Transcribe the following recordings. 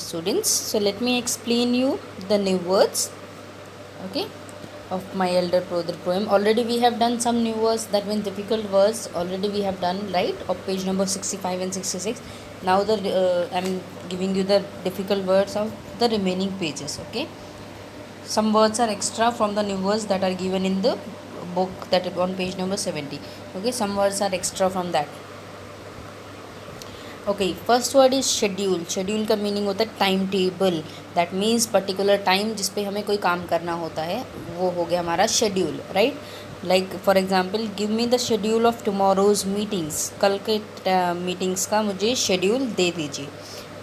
students. So let me explain you the new words, okay, of my elder brother poem. Already we have done some new words, that means difficult words already we have done, right, of page number 65 and 66. Now I'm giving you the difficult words of the remaining pages, okay. Some words are extra from the new words that are given in the book, that is on page number 70, okay. Some words are extra from that. Okay, first word is schedule. Schedule का meaning होता है time table. That means particular time जिस पे हमें कोई काम करना होता है, वो हो गया हमारा schedule, right. Like for example, give me the schedule of tomorrow's meetings. कल के मीटिंग्स का मुझे शेड्यूल दे दीजिए,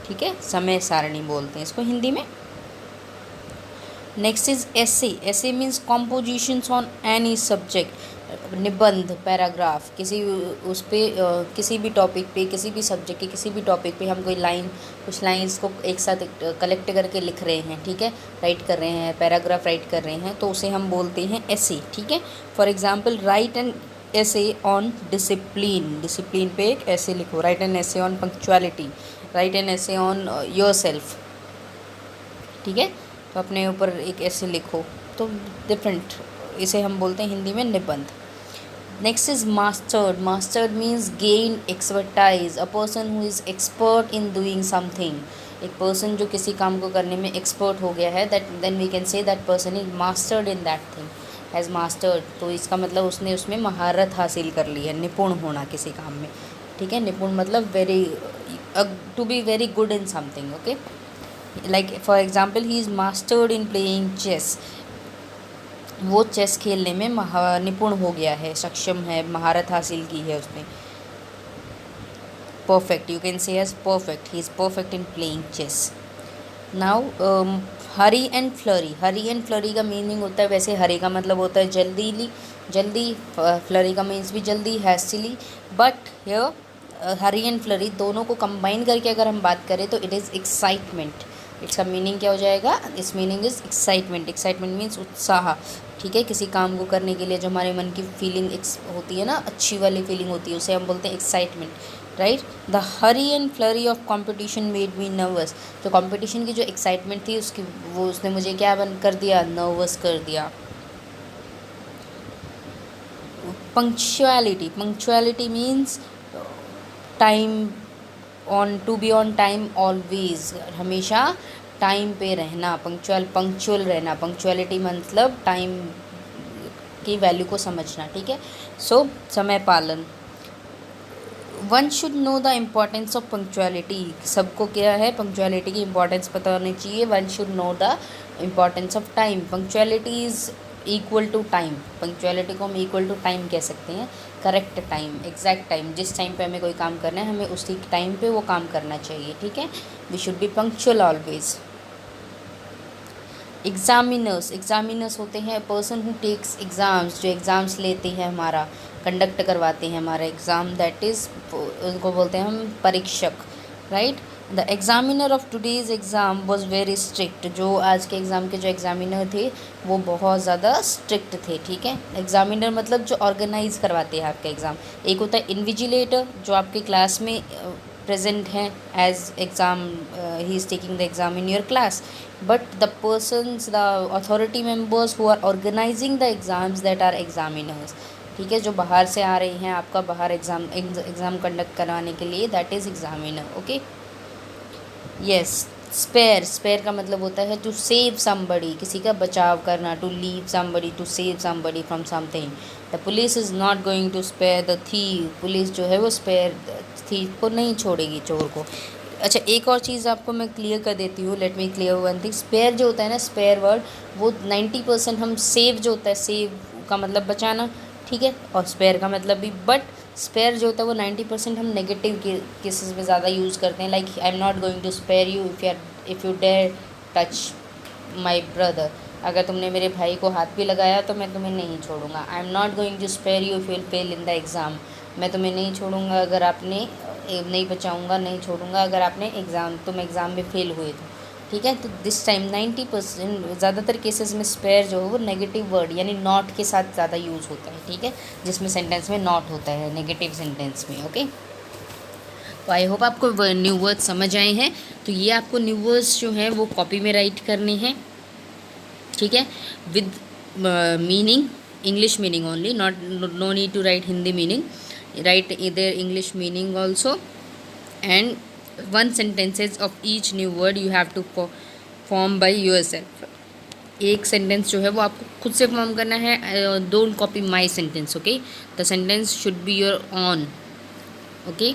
ठीक है. समय सारणी बोलते हैं इसको हिंदी में. Next is essay. Essay means compositions on any subject. निबंध, पैराग्राफ, किसी उस पर किसी भी टॉपिक पे, किसी भी सब्जेक्ट के किसी भी टॉपिक पे हम कोई लाइन, कुछ लाइंस को एक साथ कलेक्ट करके लिख रहे हैं, ठीक है, राइट कर रहे हैं, पैराग्राफ राइट कर रहे हैं, तो उसे हम बोलते हैं एसे, ठीक है. For example, right an essay on discipline. Discipline पे एक ऐसे लिखो. Right an essay on punctuality. Right an essay on yourself, ठीक है. तो अपने ऊपर एक ऐसे लिखो, तो डिफरेंट, इसे हम बोलते हैं हिंदी में निबंध. Next is mastered. Mastered means gain expertise. A person who is expert in doing something. एक पर्सन जो किसी काम को करने में एक्सपर्ट हो गया है, that then we can say that person is mastered in that thing, has mastered. तो इसका मतलब उसने उसमें महारत हासिल कर ली है, निपुण होना किसी काम में, ठीक है. निपुण मतलब very, to be very good in something, okay. Like for example, he is mastered in playing chess. वो चेस खेलने में निपुण हो गया है, सक्षम है, महारत हासिल की है उसने. Perfect, you can say as perfect. He is perfect in playing chess. Now hurry and flurry. Hurry and flurry का मीनिंग होता है, वैसे हरी का मतलब होता है जल्दी. फ्लरी का मीन्स भी जल्दी, hastily. But here hurry and flurry दोनों को कंबाइन करके अगर हम बात करें तो इट इज़ एक्साइटमेंट. इसका मीनिंग क्या हो जाएगा? इस meaning is excitement. Excitement means उत्साह, ठीक है. किसी काम को करने के लिए जो हमारे मन की फीलिंग होती है ना, अच्छी वाली फीलिंग होती है, उसे हम बोलते हैं excitement, right. The Hari and flurry of competition made me nervous. जो कॉम्पिटिशन की जो एक्साइटमेंट थी उसकी, वो उसने मुझे क्या कर दिया? नर्वस कर दिया. Punctuality. Punctuality means time on, to be on time always. हमेशा टाइम पे रहना, पंक्चुअल रहना. पंक्चुअलिटी मतलब टाइम की वैल्यू को समझना, ठीक है. सो समय पालन. One should know the importance of punctuality. सबको क्या है? पंक्चुअलिटी की इम्पॉर्टेंस पता होनी चाहिए. One should know the importance of time. Punctuality is equal to time. Punctuality को हम इक्वल टू टाइम कह सकते हैं. Correct time, exact time. जिस टाइम पे हमें कोई काम करना है, हमें उसी टाइम पे वो काम करना चाहिए, ठीक है. We should be punctual always. Examiners. Examiners होते हैं पर्सन हु टेक्स एग्ज़ाम्स, जो एग्ज़ाम्स लेते हैं, हमारा कंडक्ट करवाते हैं हमारा एग्ज़ाम, दैट इज़, उनको बोलते हैं हम परीक्षक, right. The examiner of today's exam was very strict. जो आज के एग्ज़ाम के जो एग्ज़ामिनर थे वो बहुत ज़्यादा स्ट्रिक्ट थे, ठीक है. एग्ज़ामिनर मतलब जो ऑर्गेनाइज़ करवाते हैं आपका एग्ज़ाम. एक होता है इन्विजिलेटर, जो आपके क्लास में present हैं as exam, he is taking the exam in your class. But the persons, the authority members who are organizing the exams, that are examiners, ठीक है. जो बाहर से आ रहे हैं आपका बाहर एग्ज़ाम कंडक्ट करवाने के लिए, that is examiner, okay. Yes. Spare. Spare का मतलब होता है टू सेव समबडी, किसी का बचाव करना. To leave somebody, to save somebody from something. The police is not going to spare the thief. Police जो है वो स्पेयर थीव को नहीं छोड़ेगी, चोर को. अच्छा, एक और चीज़ आपको मैं क्लियर कर देती हूँ. Let me clear one thing. Spare जो होता है ना, स्पेयर वर्ड, वो 90% हम सेव जो होता है, सेव का मतलब बचाना, ठीक है, और स्पेयर का मतलब भी. बट स्पेयर जो होता है वो 90% हम नेगेटिव केसेस में ज़्यादा यूज़ करते हैं. Like I am not going to spare you if you dare touch my brother. अगर तुमने मेरे भाई को हाथ भी लगाया तो मैं तुम्हें नहीं छोड़ूंगा. I am not going to spare you if you will fail in the exam. मैं तुम्हें नहीं छोड़ूंगा अगर आपने, नहीं बचाऊंगा, नहीं छोड़ूंगा अगर आपने तुम एग्ज़ाम में फेल हुए तो, ठीक है. तो दिस टाइम 90% ज़्यादातर केसेस में स्पेयर जो है वो नेगेटिव वर्ड यानी नॉट के साथ ज़्यादा यूज़ होता है, ठीक है, जिसमें सेंटेंस में नॉट होता है नेगेटिव सेंटेंस में, ओके. तो तो आई होप आपको न्यू वर्ड्स समझ आए हैं। तो ये आपको न्यू वर्ड्स जो हैं वो कॉपी में राइट करने हैं, ठीक है, with meaning, English meaning only, not no need to write Hindi meaning, right इधर English meaning also, and 1 sentences of each new word you have to form by yourself। एक सेंटेंस जो है वो आपको खुद से फॉर्म करना है, don't copy my sentence, okay, the sentence should be your on, okay.